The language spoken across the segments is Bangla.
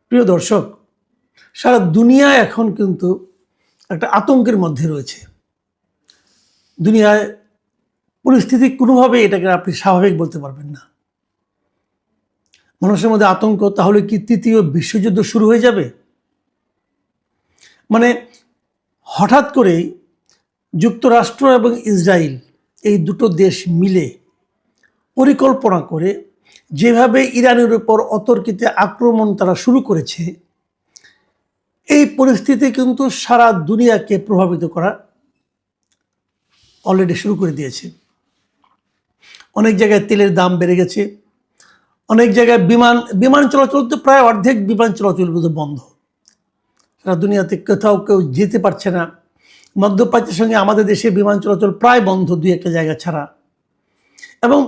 প্রিয় দর্শক, সারা দুনিয়া এখন কিন্তু একটা আতঙ্কের মধ্যে রয়েছে। দুনিয়ায় পরিস্থিতি কোনোভাবে এটাকে আপনি স্বাভাবিক বলতে পারবেন না। মানুষের মধ্যে আতঙ্ক, তাহলে কি তৃতীয় বিশ্বযুদ্ধ শুরু হয়ে যাবে? মানে হঠাৎ করেই যুক্তরাষ্ট্র এবং ইসরায়েল এই দুটো দেশ মিলে পরিকল্পনা করে যেভাবে ইরানের উপর অতর্কিত আক্রমণ তারা শুরু করেছে, এই পরিস্থিতি কিন্তু সারা দুনিয়াকে প্রভাবিত করা অলরেডি শুরু করে দিয়েছে। অনেক জায়গায় তেলের দাম বেড়ে গেছে, অনেক জায়গায় বিমান চলাচল তো প্রায় অর্ধেক বিমান চলাচল বন্ধ। সারা দুনিয়াতে কোথাও কেউ যেতে পারছে না। মধ্যপ্রাচ্যের সঙ্গে আমাদের দেশে বিমান চলাচল প্রায় বন্ধ, দুই একটা জায়গা ছাড়া। এবং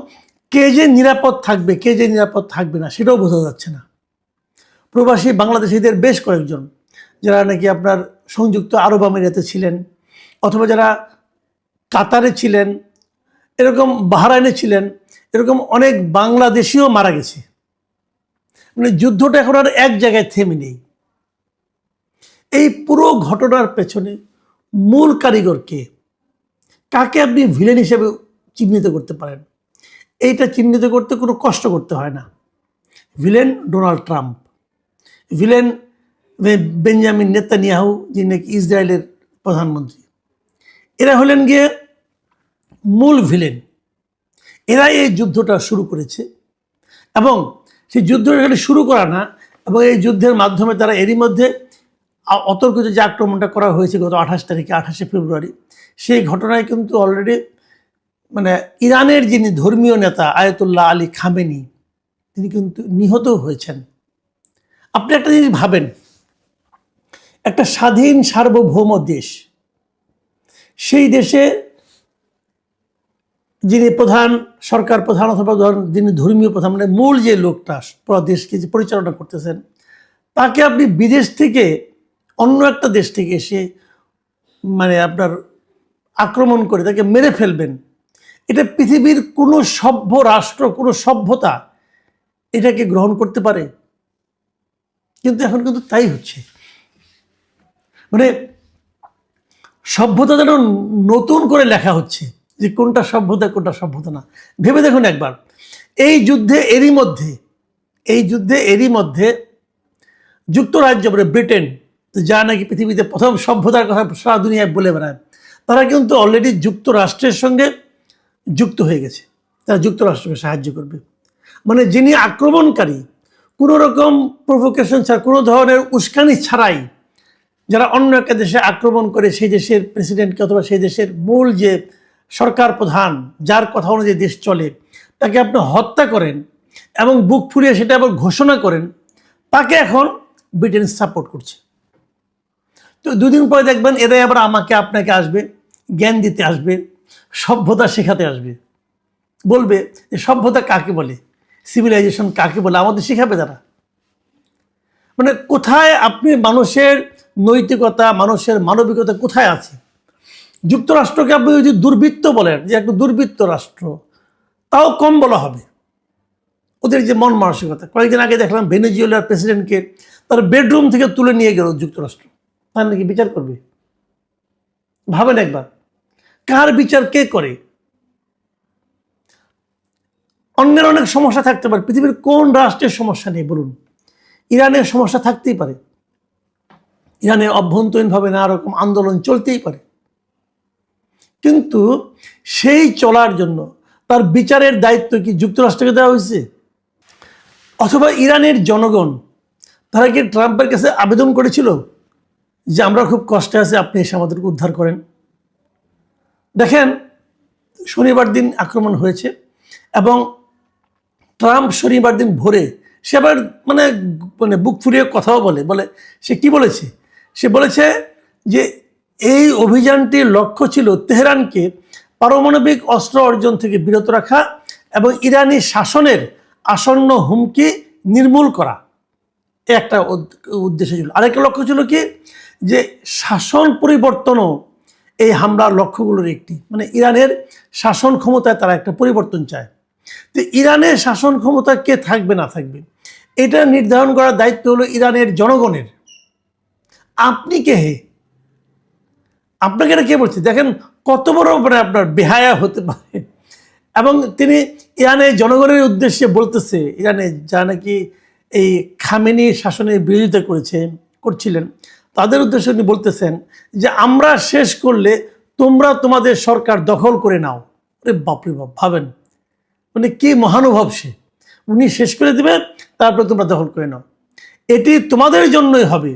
কে যে নিরাপদ থাকবে, কে যে নিরাপদ থাকবে না, সেটাও বোঝা যাচ্ছে না। প্রবাসী বাংলাদেশিদের বেশ কয়েকজন, যারা নাকি আপনার সংযুক্ত আরব আমিরাতে ছিলেন, অথবা যারা কাতারে ছিলেন, এরকম বাহরাইনে ছিলেন, এরকম অনেক বাংলাদেশিও মারা গেছে। মানে যুদ্ধটা এখন আর এক জায়গায় থেমে নেই। এই পুরো ঘটনার পেছনে মূল কারিগর কে? কাকে আপনি ভিলেন হিসেবে চিহ্নিত করতে পারেন? এইটা চিহ্নিত করতে কোনো কষ্ট করতে হয় না। Villain Donald Trump, villain Benjamin Netanyahu, যিনি নাকি ইসরায়েলের প্রধানমন্ত্রী। এরা হলেন গিয়ে মূল ভিলেন। এরাই এই যুদ্ধটা শুরু করেছে, এবং সেই যুদ্ধটা এখানে শুরু করা না, এবং এই যুদ্ধের মাধ্যমে তারা এরই মধ্যে অতর্কিত যে আক্রমণটা করা হয়েছে গত 28 ফেব্রুয়ারি, সেই ঘটনায় কিন্তু অলরেডি মানে ইরানের যিনি ধর্মীয় নেতা আয়াতুল্লাহ আলী খামেনি, তিনি কিন্তু নিহত হয়েছেন। আপনি একটা জিনিস ভাবেন, একটা স্বাধীন সার্বভৌম দেশ, সেই দেশে যিনি প্রধান, সরকার প্রধান অথবা যিনি ধর্মীয় প্রধান, মানে মূল যে লোকটা পুরো দেশকে যে পরিচালনা করতেছেন, তাকে আপনি বিদেশ থেকে, অন্য একটা দেশ থেকে এসে মানে আপনার আক্রমণ করে তাকে মেরে ফেলবেন, এটা পৃথিবীর কোনো সভ্য রাষ্ট্র, কোনো সভ্যতা এটাকে গ্রহণ করতে পারে? কিন্তু এখন কিন্তু তাই হচ্ছে। মানে সভ্যতা যেন নতুন করে লেখা হচ্ছে, যে কোনটা সভ্যতা কোনটা সভ্যতা না। ভেবে দেখুন একবার, এই যুদ্ধে এরই মধ্যে যুক্তরাজ্য, মানে ব্রিটেন, যা নাকি পৃথিবীতে প্রথম সভ্যতার কথা সারা দুনিয়ায় বলে বেড়ায়, তারা কিন্তু অলরেডি যুক্তরাষ্ট্রের সঙ্গে যুক্ত হয়ে গেছে। তারা যুক্তরাষ্ট্রকে সাহায্য করবে। মানে যিনি আক্রমণকারী, কোনো রকম প্রভোকেশন ছাড়া, কোনো ধরনের উস্কানি ছাড়াই যারা অন্য একটা দেশে আক্রমণ করে, সেই দেশের প্রেসিডেন্টকে অথবা সেই দেশের মূল যে সরকার প্রধান, যার কথা অনুযায়ী দেশ চলে, তাকে আপনি হত্যা করেন এবং বুক ফুলিয়ে সেটা আবার ঘোষণা করেন, তাকে এখন ব্রিটেন সাপোর্ট করছে। তো দুদিন পরে দেখবেন এরাই আবার আমাকে আপনাকে আসবে, জ্ঞান দিতে আসবে, সভ্যতা শেখাতে আসবে, বলবে যে সভ্যতা কাকে বলে, সিভিলাইজেশন কাকে বলে, আমাদের শেখাবে তারা। মানে কোথায় আপনি মানুষের নৈতিকতা, মানুষের মানবিকতা কোথায় আছে? যুক্তরাষ্ট্রকে আপনি যদি দুর্বৃত্ত বলেন, যে একটা দুর্বৃত্ত রাষ্ট্র, তাও কম বলা হবে। ওদের যে মন মানসিকতা, কয়েকদিন আগে দেখলাম ভেনেজুয়েলার প্রেসিডেন্টকে তার বেডরুম থেকে তুলে নিয়ে গেল যুক্তরাষ্ট্র, তার নাকি বিচার করবে। ভাবেন একবার, কার বিচার কে করে? অন্যের অনেক সমস্যা থাকতে পারে, পৃথিবীর কোন রাষ্ট্রের সমস্যা নেই বলুন? ইরানের সমস্যা থাকতেই পারে, ইরানের অভ্যন্তরীণভাবে নানা রকম আন্দোলন চলতেই পারে, কিন্তু সেই চলার জন্য তার বিচারের দায়িত্ব কি যুক্তরাষ্ট্রকে দেওয়া হয়েছে? অথবা ইরানের জনগণ, তারা কি ট্রাম্পের কাছে আবেদন করেছিল যে আমরা খুব কষ্টে আছি, আপনি এসে আমাদেরকে উদ্ধার করেন? দেখেন, শনিবার দিন আক্রমণ হয়েছে, এবং ট্রাম্প শনিবার দিন ভোরে সে আবার মানে বুক ফুরিয়ে কথাও বলে সে কি বলেছে? সে বলেছে যে এই অভিযানটির লক্ষ্য ছিল তেহরানকে পারমাণবিক অস্ত্র অর্জন থেকে বিরত রাখা এবং ইরানি শাসনের আসন্ন হুমকি নির্মূল করা। একটা উদ্দেশ্য ছিল। আরেকটা লক্ষ্য ছিল কি, যে শাসন পরিবর্তনও এই হামলার লক্ষ্যগুলোর একটি। মানে ইরানের শাসন ক্ষমতায় তারা একটা পরিবর্তন চায়। তো ইরানের শাসন ক্ষমতা কে থাকবে না থাকবে, এটা নির্ধারণ করার দায়িত্ব হলো ইরানের জনগণের। আপনি কে হে? আপনাকে এটা কে বলছে? দেখেন কত বড় মানে আপনার বেহায়া হতে পারে। এবং তিনি ইরানের জনগণের উদ্দেশ্যে বলতেছে, ইরানে যা নাকি এই খামেনি শাসনের বিরোধিতা করছিলেন, তাদের উদ্দেশ্যে উনি বলতেছেন যে আমরা শেষ করলে তোমরা তোমাদের সরকার দখল করে নাও। আরে বাপরে বাপ, ভাবেন মানে কি মহানুভব সে। উনি শেষ করে দেবে, তারপরে তোমরা দখল করে নাও। এটি তোমাদের জন্যই হবে,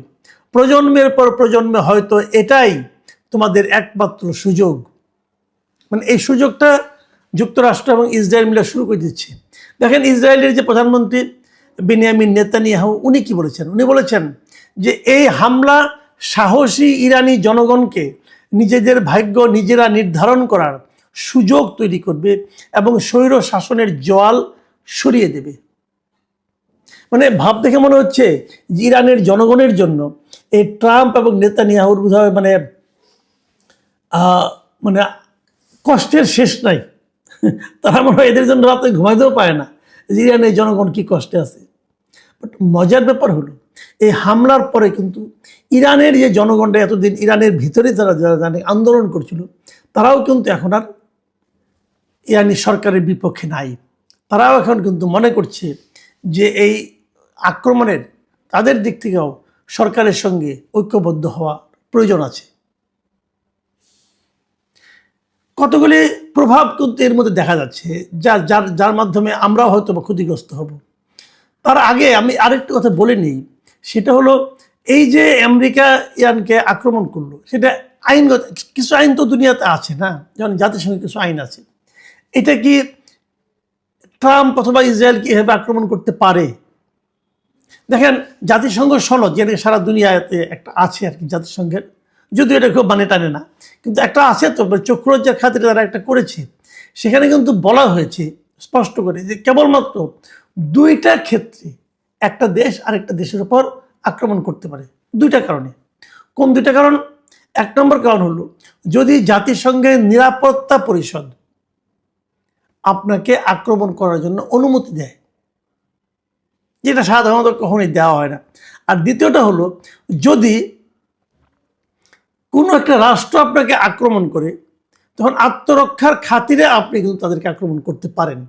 প্রজন্মের পর প্রজন্মে হয়তো এটাই তোমাদের একমাত্র সুযোগ। মানে এই সুযোগটা যুক্তরাষ্ট্র এবং ইসরায়েল মিলে শুরু করে দিচ্ছে। দেখেন ইসরায়েলের যে প্রধানমন্ত্রী বেনিয়ামিন নেতানিয়াহু, উনি কি বলেছেন? উনি বলেছেন যে এই হামলা সাহসী ইরানি জনগণকে নিজেদের ভাগ্য নিজেরা নির্ধারণ করার সুযোগ তৈরি করবে এবং স্বৈর শাসনের জোয়াল সরিয়ে দেবে। মানে ভাব দেখে মনে হচ্ছে যে ইরানের জনগণের জন্য এই ট্রাম্প এবং নেতানিয়াহুর বোধহয় মানে মানে কষ্টের শেষ নাই। তারা মনে হয় এদের জন্য রাতে ঘুমাইতেও পায় না যে ইরানের জনগণ কি কষ্টে আছে। বাট মজার ব্যাপার হলো এই হামলার পরে কিন্তু ইরানের যে জনগণটা এতদিন ইরানের ভিতরে যারা আন্দোলন করছিল, তারাও কিন্তু এখন আর ইরানি সরকারের বিপক্ষে নাই। তারাও এখন কিন্তু মনে করছে যে এই আক্রমণের তাদের দিক থেকেও সরকারের সঙ্গে ঐক্যবদ্ধ হওয়া প্রয়োজন আছে। কতগুলি প্রভাব কিন্তু এর মধ্যে দেখা যাচ্ছে, যার মাধ্যমে আমরাও হয়তো ক্ষতিগ্রস্ত হব। তার আগে আমি আরেকটু কথা বলে নিই, সেটা হলো এই যে আমেরিকা ইরানকে আক্রমণ করলো, সেটা আইনগত কিছু আইন তো দুনিয়াতে আছে না, যেমন জাতিসংঘের কিছু আইন আছে। এটা কি ট্রাম্প অথবা ইসরায়েল কি এভাবে আক্রমণ করতে পারে? দেখেন জাতিসংঘ সনদ, যেটা সারা দুনিয়াতে একটা আছে আর কি জাতিসংঘের, যদিও এটা খুব মানে টানে না, কিন্তু একটা আছে তো, চক্রজ্জার খাতিরে তারা একটা করেছে। সেখানে কিন্তু বলা হয়েছে স্পষ্ট করে যে কেবলমাত্র দুইটা ক্ষেত্রে একটা দেশ আরেকটা দেশের উপর আক্রমণ করতে পারে, দুইটা কারণে। কোন দুইটা কারণ? এক নম্বর কারণ হলো যদি জাতিসংঘের নিরাপত্তা পরিষদ আপনাকে আক্রমণ করার জন্য অনুমতি দেয়, যেটা সাধারণত কখনোই দেওয়া হয় না। আর দ্বিতীয়টা হলো যদি কোনো একটা রাষ্ট্র আপনাকে আক্রমণ করে, তখন আত্মরক্ষার খাতিরে আপনি কিন্তু তাদেরকে আক্রমণ করতে পারেন।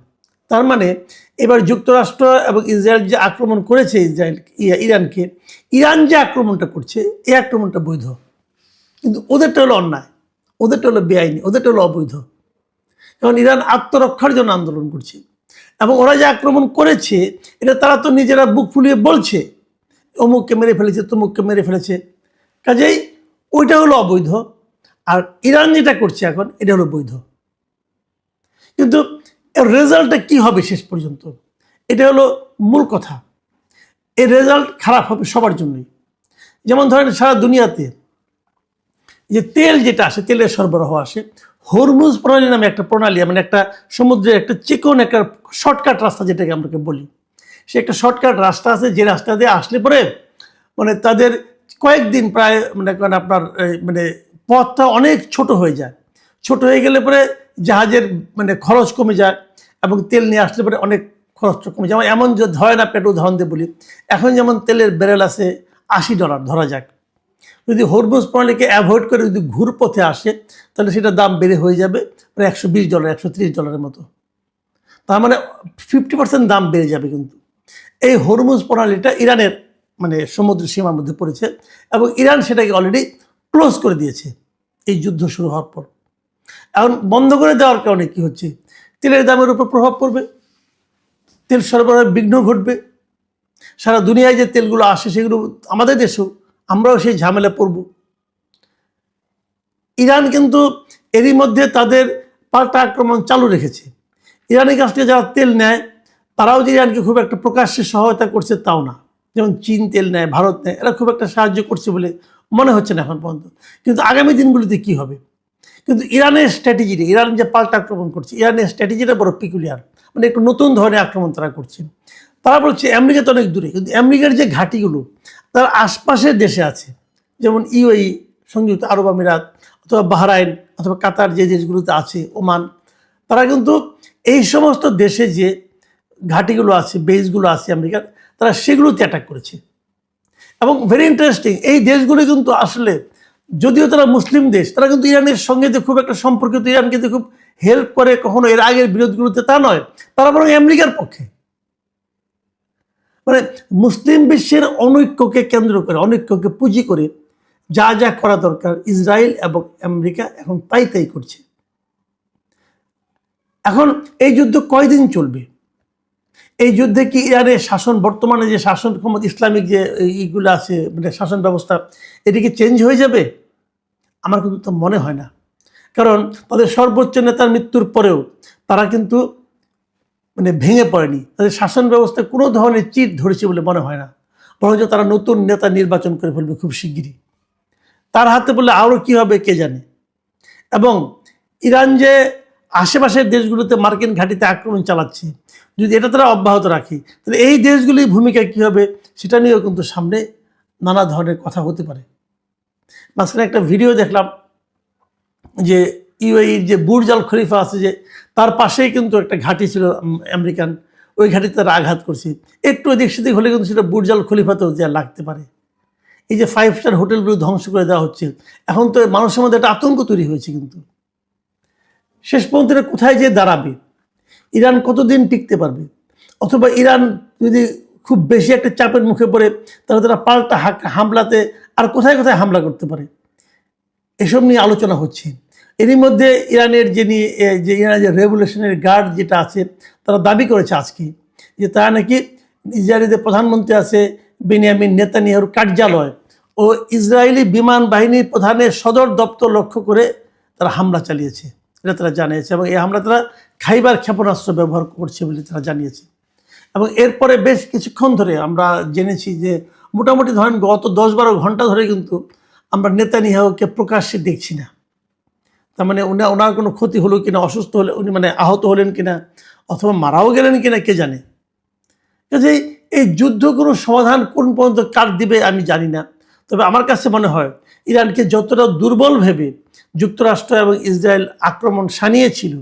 তার মানে এবার যুক্তরাষ্ট্র এবং ইসরায়েল যে আক্রমণ করেছে ইরানকে, ইরান যে আক্রমণটা করছে এই আক্রমণটা বৈধ, কিন্তু ওদেরটা হলো অন্যায়, ওদেরটা হলো বেআইনি, ওদেরটা হলো অবৈধ। কারণ ইরান আত্মরক্ষার জন্য আন্দোলন করছে এবং ওরা যে আক্রমণ করেছে এটা তারা তো নিজেরা বুক ফুলিয়ে বলছে অমুককে মেরে ফেলেছে, তমুককে মেরে ফেলেছে, কাজেই ওইটা হলো অবৈধ। আর ইরান যেটা করছে এখন এটা হলো বৈধ। কিন্তু এর রেজাল্টটা কি হবে শেষ পর্যন্ত, এটা হলো মূল কথা। এর রেজাল্ট খারাপ হবে সবার জন্যই। যেমন ধরেন সারা দুনিয়াতে যে তেল যেটা আসে, তেলের সরবরাহ আসে, হরমুজ প্রণালী নামে একটা প্রণালী, মানে একটা সমুদ্রের একটা চিকন একটা শর্টকাট রাস্তা যেটাকে আমরা বলি, সে একটা শর্টকাট রাস্তা আছে, যে রাস্তা দিয়ে আসলে পরে মানে তাদের কয়েকদিন প্রায় মানে আপনার মানে পথটা অনেক ছোট হয়ে যায়। ছোট হয়ে গেলে পরে জাহাজের মানে খরচ কমে যায় এবং তেল নিয়ে আসলে পরে অনেক খরচটা কমে যায়। এমন যে ধরে না, পেট উদাহরণ দিয়ে বলি, এখন যেমন তেলের ব্যারেল আছে $80 ধরা যাক, যদি হরমুজ প্রণালীকে অ্যাভয়েড করে যদি ঘুরপথে আসে তাহলে সেটার দাম বেড়ে হয়ে যাবে প্রায় $120 $130 মতো। তার মানে 50% দাম বেড়ে যাবে। কিন্তু এই হরমুজ প্রণালীটা ইরানের মানে সমুদ্র সীমার মধ্যে পড়েছে এবং ইরান সেটাকে অলরেডি ক্লোজ করে দিয়েছে এই যুদ্ধ শুরু হওয়ার পর। এখন বন্ধ করে দেওয়ার কারণে কি হচ্ছে, তেলের দামের উপর প্রভাব পড়বে, তেল সরবরাহে বিঘ্ন ঘটবে। সারা দুনিয়ায় যে তেলগুলো আসে সেগুলো আমাদের দেশেও আমরাও সেই ঝামেলা পড়ব। ইরান কিন্তু এরই মধ্যে তাদের পাল্টা আক্রমণ চালু রেখেছে। ইরানের কাছ থেকে যারা তেল নেয় তারাও যে ইরানকে খুব একটা প্রকাশ্যে সহায়তা করছে তাও না। যেমন চীন তেল নেয়, ভারত নেয়, এরা খুব একটা সাহায্য করছে বলে মনে হচ্ছে না এখন পর্যন্ত। কিন্তু আগামী দিনগুলিতে কি হবে? কিন্তু ইরানের স্ট্র্যাটেজিটা, ইরান যে পাল্টা আক্রমণ করছে, ইরানের স্ট্র্যাটেজিটা বড় পিকুলিয়ার, মানে একটু নতুন ধরনের আক্রমণ তারা করছে। তারা বলছে আমেরিকা তো অনেক দূরে, কিন্তু আমেরিকার যে ঘাঁটিগুলো তার আশপাশের দেশে আছে, যেমন ইউএই সংযুক্ত আরব আমিরাত অথবা বাহরাইন অথবা কাতার যে দেশগুলোতে আছে, ওমান, তারা কিন্তু এই সমস্ত দেশে যে ঘাঁটিগুলো আছে, বেসগুলো আছে আমেরিকার, তারা সেগুলোতে অ্যাটাক করেছে। এবং ভেরি ইন্টারেস্টিং, এই দেশগুলো কিন্তু আসলে যদিও তারা মুসলিম দেশ, তারা কিন্তু ইরানের সঙ্গে যে খুব একটা সম্পর্কিত, ইরানকে যে খুব হেল্প করে কখনো এর আগের বিরোধগুলোতে, তা নয়। তারা বরং আমেরিকার পক্ষে। মানে মুসলিম বিশ্বের অনৈক্যকে কেন্দ্র করে, অনৈক্যকে পুঁজি করে যা যা করা দরকার ইসরায়েল এবং আমেরিকা এখন তাই করছে। এখন এই যুদ্ধ কয়দিন চলবে? এই যুদ্ধে কি ইরানের শাসন, বর্তমানে যে শাসন ক্ষমতা, ইসলামিক যে এইগুলো আছে, মানে শাসন ব্যবস্থা, এটি কি চেঞ্জ হয়ে যাবে? আমার কিন্তু তো মনে হয় না। কারণ তাদের সর্বোচ্চ নেতার মৃত্যুর পরেও তারা কিন্তু মানে ভেঙে পড়েনি, তাদের শাসন ব্যবস্থায় কোনো ধরনের চিট ধরেছে বলে মনে হয় না। বরঞ্চ তারা নতুন নেতা নির্বাচন করে ফেলবে খুব শিগগিরই। তার হাতে বললে আরও কী হবে কে জানে। এবং ইরান যে আশেপাশের দেশগুলোতে মার্কিন ঘাঁটিতে আক্রমণ চালাচ্ছে, যদি এটা তারা অব্যাহত রাখে, তাহলে এই দেশগুলির ভূমিকা কী হবে সেটা নিয়েও কিন্তু সামনে নানা ধরনের কথা হতে পারে। মাঝখানে একটা ভিডিও দেখলাম যে ইউএইর যে বুর্জ আল খলিফা আছে, যে তার পাশেই কিন্তু একটা ঘাঁটি ছিল আমেরিকান, ওই ঘাঁটিতে তারা আঘাত করছে। একটু এদিক সেদিক হলে কিন্তু সেটা বুর্জ আল খলিফাতেও যা লাগতে পারে। এই যে 5 স্টার হোটেলগুলো ধ্বংস করে দেওয়া হচ্ছে, এখন তো মানুষের মধ্যে একটা আতঙ্ক তৈরি হয়েছে। কিন্তু শেষ পর্যন্ত কোথায় যে দাঁড়াবে, ইরান কতদিন টিকতে পারবে, অথবা ইরান যদি খুব বেশি একটা চাপের মুখে পড়ে তাহলে তারা পাল্টা হামলাতে আর কোথায় কোথায় হামলা করতে পারে, এসব নিয়ে আলোচনা হচ্ছে। এরই মধ্যে ইরানের ইরানের যে রেভলিউশনারি গার্ড যেটা আছে, তারা দাবি করেছে আজকে যে তারা নাকি ইসরায়েলের প্রধানমন্ত্রী আছে বেনিয়ামিন নেতানিয়াহুর কার্যালয় ও ইসরায়েলি বিমান বাহিনীর প্রধানের সদর দপ্তর লক্ষ্য করে তারা হামলা চালিয়েছে, এটা তারা জানিয়েছে। এবং এই হামলা তারা খাইবার ক্ষেপণাস্ত্র ব্যবহার করছে বলে তারা জানিয়েছে। এবং এরপরে বেশ কিছুক্ষণ ধরে আমরা জেনেছি যে মোটামুটি ধরেন গত 10-12 ঘন্টা ধরে কিন্তু আমরা নেতানিয়াহুকে প্রকাশ্যে দেখছি না। তার মানে ওনার কোনো ক্ষতি হলো কিনা, অসুস্থ হলে উনি মানে আহত হলেন কিনা, অথবা মারাও গেলেন কিনা কে জানে। কাজেই এই যুদ্ধ কোনো সমাধান কোন পর্যন্ত কার দিবে আমি জানি না। তবে আমার কাছে মনে হয় ইরানকে যতটা দুর্বল ভেবে যুক্তরাষ্ট্র এবং ইসরায়েল আক্রমণ শানিয়েছিল,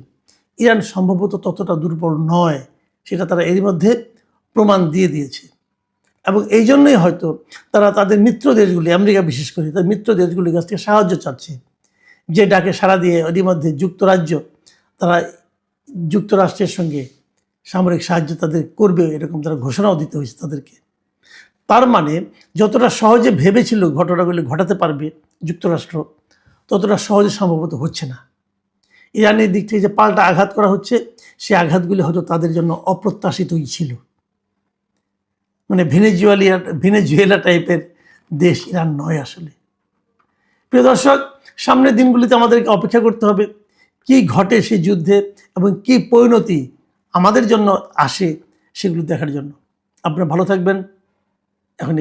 ইরান সম্ভবত ততটা দুর্বল নয়, সেটা তারা এরই মধ্যে প্রমাণ দিয়ে দিয়েছে। এবং এই জন্যই হয়তো তারা তাদের মিত্র দেশগুলি, আমেরিকা বিশেষ করে তাদের মিত্র দেশগুলির কাছ থেকে সাহায্য চাচ্ছে। যে ডাকে সাড়া দিয়ে এরই মধ্যে যুক্তরাজ্য, তারা যুক্তরাষ্ট্রের সঙ্গে সামরিক সাহায্য তাদের করবে, এরকম তারা ঘোষণাও দিতে হয়েছে তাদেরকে। তার মানে যতটা সহজে ভেবেছিল ঘটনাগুলি ঘটাতে পারবে যুক্তরাষ্ট্র, ততটা সহজে সম্ভবত হচ্ছে না। ইরানের দিক থেকে যে পাল্টা আঘাত করা হচ্ছে, সেই আঘাতগুলি হয়তো তাদের জন্য অপ্রত্যাশিতই ছিল। মানে ভেনেজুয়েলা টাইপের দেশ ইরান নয় আসলে। প্রিয় দর্শক, সামনের দিনগুলিতে আমাদেরকে অপেক্ষা করতে হবে কি ঘটে সেই যুদ্ধে এবং কি পরিণতি আমাদের জন্য আসে সেগুলো দেখার জন্য। আপনারা ভালো থাকবেন। এখন